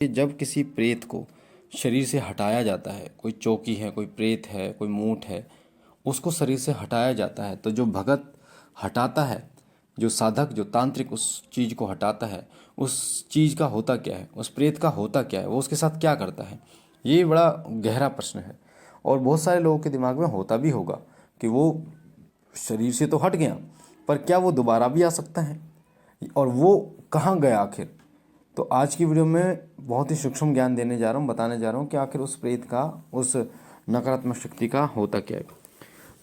कि जब किसी प्रेत को शरीर से हटाया जाता है, कोई चौकी है, कोई प्रेत है, कोई मूठ है, उसको शरीर से हटाया जाता है, तो जो भगत हटाता है, जो साधक, जो तांत्रिक उस चीज़ को हटाता है, उस चीज़ का होता क्या है, उस प्रेत का होता क्या है, वो उसके साथ क्या करता है, ये बड़ा गहरा प्रश्न है। और बहुत सारे लोगों के दिमाग में होता भी होगा कि वो शरीर से तो हट गया, पर क्या वो दोबारा भी आ सकता है, और वो कहाँ गया आखिर। तो आज की वीडियो में बहुत ही सूक्ष्म ज्ञान देने जा रहा हूँ, बताने जा रहा हूँ कि आखिर उस प्रेत का, उस नकारात्मक शक्ति का होता क्या है।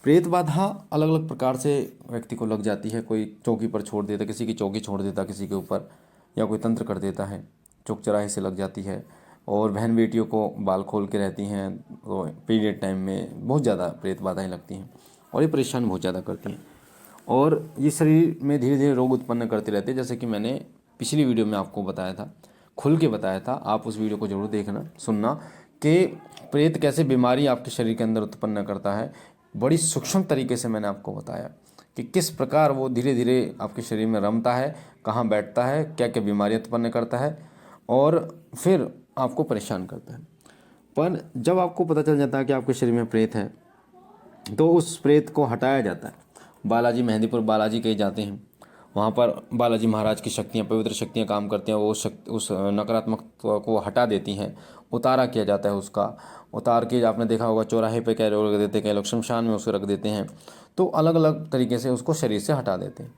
प्रेत बाधा अलग अलग प्रकार से व्यक्ति को लग जाती है। कोई चौकी पर छोड़ देता, किसी की चौकी छोड़ देता किसी के ऊपर, या कोई तंत्र कर देता है, चौक चौराहे से लग जाती है। और बहन बेटियों को बाल खोल के रहती हैं, तो पीरियड टाइम में बहुत ज़्यादा प्रेत बाधाएँ लगती हैं और ये परेशान बहुत ज़्यादा करती हैं। और ये शरीर में धीरे धीरे रोग उत्पन्न करते रहते हैं, जैसे कि मैंने पिछली वीडियो में आपको बताया था, खुल के बताया था। आप उस वीडियो को जरूर देखना, सुनना कि प्रेत कैसे बीमारी आपके शरीर के अंदर उत्पन्न करता है। बड़ी सूक्ष्म तरीके से मैंने आपको बताया कि किस प्रकार वो धीरे धीरे आपके शरीर में रमता है, कहाँ बैठता है, क्या क्या बीमारियाँ उत्पन्न करता है और फिर आपको परेशान करता है। पर जब आपको पता चल जाता है कि आपके शरीर में प्रेत है, तो उस प्रेत को हटाया जाता है। बालाजी, मेहंदीपुर बालाजी कहे जाते हैं, वहाँ पर बालाजी महाराज की शक्तियाँ, पवित्र शक्तियाँ काम करती हैं। वो उस नकारात्मक को हटा देती हैं, उतारा किया जाता है। उसका उतार के आपने देखा होगा, चौराहे पे कई लोग रख देते हैं, कई लोग शमशान में उसको रख देते हैं। तो अलग अलग तरीके से उसको शरीर से हटा देते हैं।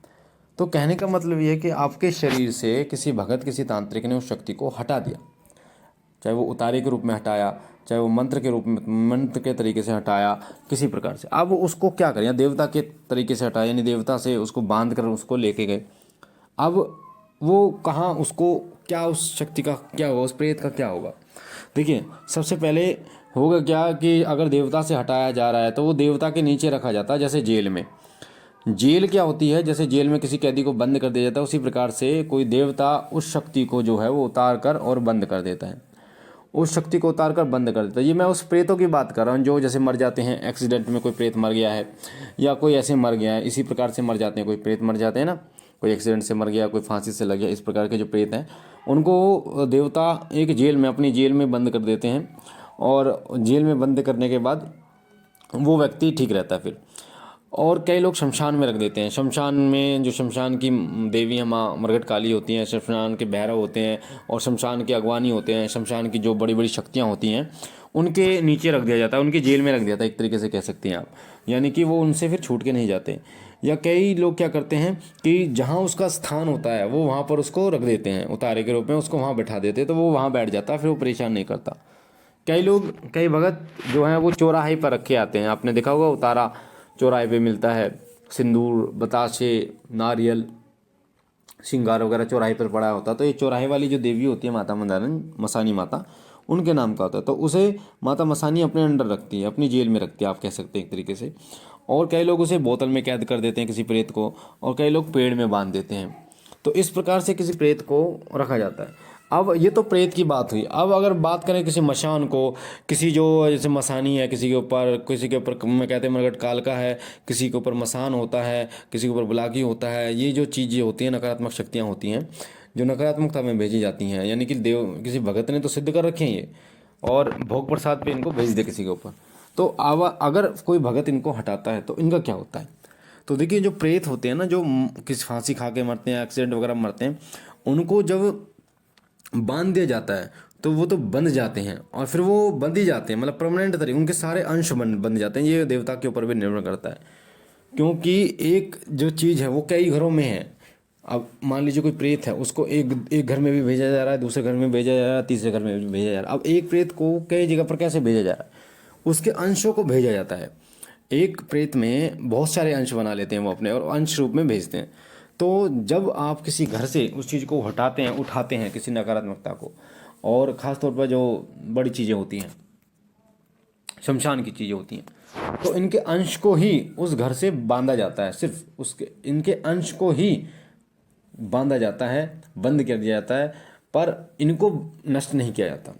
तो कहने का मतलब ये है कि आपके शरीर से किसी भगत, किसी तांत्रिक ने उस शक्ति को हटा दिया, चाहे वो उतारे के रूप में हटाया, चाहे वो मंत्र के रूप में, मंत्र के तरीके से हटाया, किसी प्रकार से। अब उसको क्या करें, या देवता के तरीके से हटाया, यानी देवता से उसको बांध कर उसको लेके गए। अब वो कहाँ, उसको क्या, उस शक्ति का क्या होगा, उस प्रेत का क्या होगा। देखिए, सबसे पहले होगा क्या कि अगर देवता से हटाया जा रहा है तो वो देवता के नीचे रखा जाता है। जैसे जेल में, जेल क्या होती है, जैसे जेल में किसी कैदी को बंद कर दिया जाता है, उसी प्रकार से कोई देवता उस शक्ति को जो है वो उतार कर और बंद कर देता है, उस शक्ति को उतार कर बंद कर देता है। ये मैं उस प्रेतों की बात कर रहा हूँ जो जैसे मर जाते हैं एक्सीडेंट में, कोई प्रेत मर गया है या कोई ऐसे मर गया है, इसी प्रकार से मर जाते हैं। कोई प्रेत मर जाते हैं ना, कोई एक्सीडेंट से मर गया, कोई फांसी से लग गया, इस प्रकार के जो प्रेत हैं उनको देवता एक जेल में, अपनी जेल में बंद कर देते हैं। और जेल में बंद करने के बाद वो व्यक्ति ठीक रहता है फिर। और कई लोग शमशान में रख देते हैं। शमशान में जो शमशान की देवियाँ माँ मरघट काली होती हैं, शमशान के भैरव होते हैं और शमशान के अगवानी होते हैं, शमशान की जो बड़ी बड़ी शक्तियाँ होती हैं उनके नीचे रख दिया जाता है, उनकी जेल में रख दिया जाता है, एक तरीके से कह सकते हैं आप। यानी कि वो उनसे फिर छूट के नहीं जाते। या कई लोग क्या करते हैं कि जहाँ उसका स्थान होता है वो वहाँ पर उसको रख देते हैं, उतारे के रूप में उसको वहाँ बैठा देते हैं, तो वो वहाँ बैठ जाता है, फिर वो परेशान नहीं करता। कई लोग, कई भगत जो हैं वो चौराहे पर रखे आते हैं, आपने देखा होगा उतारा चौराहे पे मिलता है, सिंदूर, बताशे, नारियल, श्रृंगार वगैरह चौराहे पर पड़ा होता है। तो ये चौराहे वाली जो देवी होती है, माता मंदारण, मसानी माता, उनके नाम का होता है। तो उसे माता मसानी अपने अंडर रखती है, अपनी जेल में रखती है, आप कह सकते हैं एक तरीके से। और कई लोग उसे बोतल में कैद कर देते हैं किसी प्रेत को, और कई लोग पेड़ में बांध देते हैं। तो इस प्रकार से किसी प्रेत को रखा जाता है। अब ये तो प्रेत की बात हुई। अब अगर बात करें किसी मशान को, किसी जो जैसे मसानी है, किसी के ऊपर मैं कहते हैं मरघट काल का है, किसी के ऊपर मसान होता है, किसी के ऊपर बुलाकी होता है, ये जो चीज़ें होती हैं, नकारात्मक शक्तियाँ होती हैं जो नकारात्मकता में भेजी जाती हैं, यानी कि देव, किसी भगत ने तो सिद्ध कर रखे हैं ये, और भोग प्रसाद पे इनको भेज दे किसी के ऊपर। तो अब अगर कोई भगत इनको हटाता है तो इनका क्या होता है। तो देखिए, जो प्रेत होते हैं ना, जो किसी फांसी खा के मरते हैं, एक्सीडेंट वगैरह मरते हैं, उनको जब बांध दिया जाता है तो वो तो बंध जाते हैं, और फिर वो बंध ही जाते हैं, मतलब परमानेंट तरीके, उनके सारे अंश बंध जाते हैं। ये देवता के ऊपर भी निर्भर करता है, क्योंकि एक जो चीज़ है वो कई घरों में है। अब मान लीजिए कोई प्रेत है, उसको एक घर में भी भेजा जा रहा है, दूसरे घर में भेजा जा रहा है, तीसरे घर में भी भेजा जा रहा है। अब एक प्रेत को कई जगह पर कैसे भेजा जा रहा है, उसके अंशों को भेजा जाता है। एक प्रेत में बहुत सारे अंश बना लेते हैं वो अपने, और अंश रूप में भेजते हैं। तो जब आप किसी घर से उस चीज़ को हटाते हैं, उठाते हैं, किसी नकारात्मकता को, और ख़ास तौर पर जो बड़ी चीज़ें होती हैं, शमशान की चीज़ें होती हैं, तो इनके अंश को ही उस घर से बांधा जाता है, सिर्फ उसके, इनके अंश को ही बांधा जाता है, बंद कर दिया जाता है, पर इनको नष्ट नहीं किया जाता।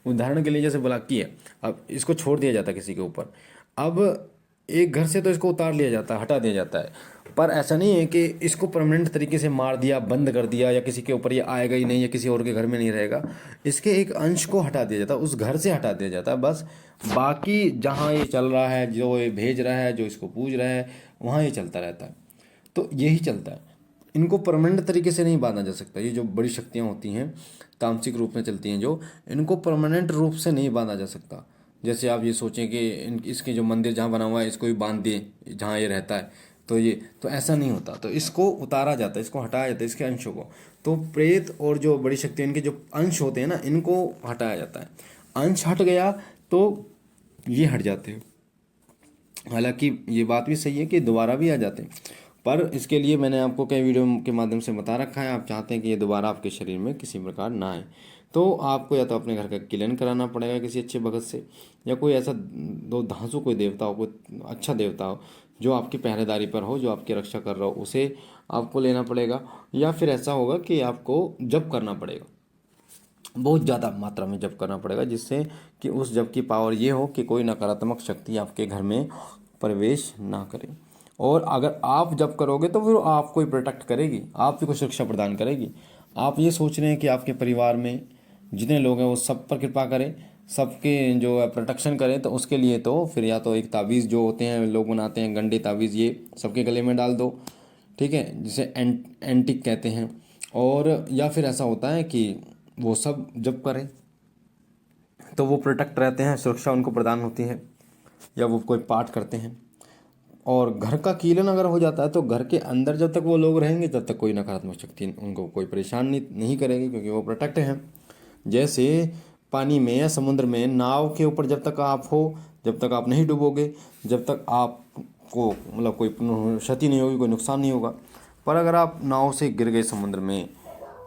उदाहरण के लिए जैसे बुलाकी है, अब इसको छोड़ दिया जाता है किसी के ऊपर। अब एक घर से तो इसको उतार लिया जाता है, हटा दिया जाता है, पर ऐसा नहीं है कि इसको परमानेंट तरीके से मार दिया, बंद कर दिया, या किसी के ऊपर ये आएगा ही नहीं या किसी और के घर में नहीं रहेगा। इसके एक अंश को हटा दिया जाता है, उस घर से हटा दिया जाता है बस। बाकी जहाँ ये चल रहा है, जो ये भेज रहा है, जो इसको पूज रहा है, वहाँ ये चलता रहता है। तो यही चलता है। इनको परमानेंट तरीके से नहीं बांधा जा सकता। ये जो बड़ी शक्तियाँ होती हैं, तामसिक रूप में चलती हैं जो, इनको परमानेंट रूप से नहीं बांधा जा सकता। जैसे आप ये सोचें कि इसके जो मंदिर जहाँ बना हुआ है इसको भी बांध दिए जहाँ ये रहता है, तो ये तो ऐसा नहीं होता। तो इसको उतारा जाता है, इसको हटाया जाता है, इसके अंशों को। तो प्रेत और जो बड़ी शक्ति, इनके जो अंश होते हैं ना, इनको हटाया जाता है। अंश हट गया तो ये हट जाते हैं। हालांकि ये बात भी सही है कि दोबारा भी आ जाते हैं, पर इसके लिए मैंने आपको कई वीडियो के माध्यम से बता रखा है। आप चाहते हैं कि ये दोबारा आपके शरीर में किसी प्रकार ना आए, तो आपको या तो अपने घर का किलन कराना पड़ेगा किसी अच्छे भगत से, या कोई ऐसा दो धांसू कोई देवता हो, कोई अच्छा देवता हो जो आपकी पहरेदारी पर हो, जो आपकी रक्षा कर रहा हो, उसे आपको लेना पड़ेगा। या फिर ऐसा होगा कि आपको जप करना पड़ेगा, बहुत ज़्यादा मात्रा में जप करना पड़ेगा, जिससे कि उस जप की पावर ये हो कि कोई नकारात्मक शक्ति आपके घर में प्रवेश ना करे। और अगर आप जप करोगे तो फिर आपको ही प्रोटेक्ट करेगी, आपको सुरक्षा प्रदान करेगी। आप ये सोच रहे हैं कि आपके परिवार में जितने लोग हैं वो सब पर कृपा करें, सबके जो है प्रोटेक्शन करें, तो उसके लिए तो फिर या तो एक ताबीज़ जो होते हैं लोग बनाते हैं, गंडे ताबीज़, ये सबके गले में डाल दो, ठीक है, जिसे एंटिक कहते हैं। और या फिर ऐसा होता है कि वो सब जब करें तो वो प्रोटेक्ट रहते हैं, सुरक्षा उनको प्रदान होती है। या वो कोई पाठ करते हैं। और घर का कीलन अगर हो जाता है तो घर के अंदर जब तक वो लोग रहेंगे तब तक कोई नकारात्मक शक्ति उनको कोई परेशान नहीं करेगी, क्योंकि वो प्रोटेक्ट हैं। जैसे पानी में या समुद्र में नाव के ऊपर जब तक आप हो, जब तक आप नहीं डूबोगे, जब तक आपको मतलब कोई क्षति नहीं होगी, कोई नुकसान नहीं होगा। पर अगर आप नाव से गिर गए समुद्र में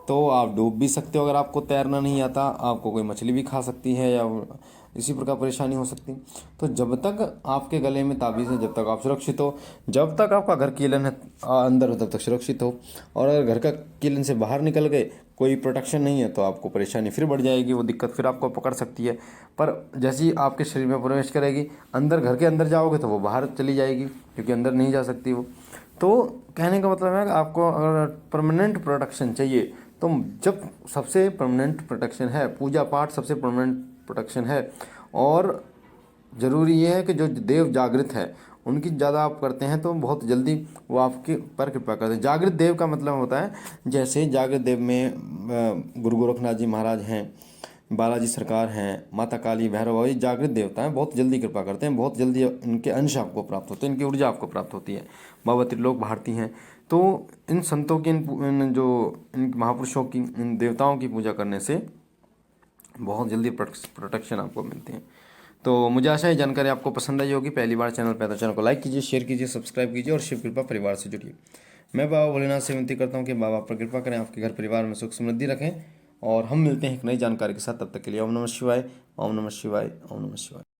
तो आप डूब भी सकते हो। अगर आपको तैरना नहीं आता, आपको कोई मछली भी खा सकती है, या इसी प्रकार परेशानी हो सकती है। तो जब तक आपके गले में ताबीज़ है, जब तक आप सुरक्षित हो, जब तक आपका घर कीलन है अंदर हो, तब तक सुरक्षित हो। और अगर घर का कीलन से बाहर निकल गए, कोई प्रोटेक्शन नहीं है, तो आपको परेशानी फिर बढ़ जाएगी, वो दिक्कत फिर आपको पकड़ सकती है। पर जैसे ही आपके शरीर में प्रवेश करेगी, अंदर घर के अंदर जाओगे तो वो बाहर चली जाएगी, क्योंकि अंदर नहीं जा सकती वो। तो कहने का मतलब है कि आपको अगर परमानेंट प्रोटेक्शन चाहिए, तो जब सबसे परमानेंट प्रोटेक्शन है, पूजा पाठ सबसे परमानेंट प्रोटेक्शन है। और ज़रूरी ये है कि जो देव जागृत है उनकी ज़्यादा आप करते हैं तो बहुत जल्दी वो आपके पर कृपा करते हैं। जागृत देव का मतलब होता है, जैसे जागृत देव में गुरु गोरखनाथ जी महाराज हैं, बालाजी सरकार हैं, माता काली, भैरव, ये जागृत देवता हैं, बहुत जल्दी कृपा करते हैं, बहुत जल्दी इनके अंश आपको प्राप्त होते हैं, इनकी ऊर्जा आपको प्राप्त होती है। बाबा त्रिलोक भारती हैं। तो इन संतों की, इन महापुरुषों की, इन देवताओं की पूजा करने से बहुत जल्दी प्रोटेक्शन आपको मिलते हैं। तो मुझे आशा है जानकारी आपको पसंद आई होगी। पहली बार चैनल पे तो चैनल को लाइक कीजिए, शेयर कीजिए, सब्सक्राइब कीजिए और शिव कृपा परिवार से जुड़िए। मैं बाबा भोलेनाथ से विनती करता हूँ कि बाबा पर कृपा करें, आपके घर परिवार में सुख समृद्धि रखें। और हम मिलते हैं एक नई जानकारी के साथ, तब तक के लिए ओम नमः शिवाय, ओम नमः शिवाय, ओम नमः शिवाय।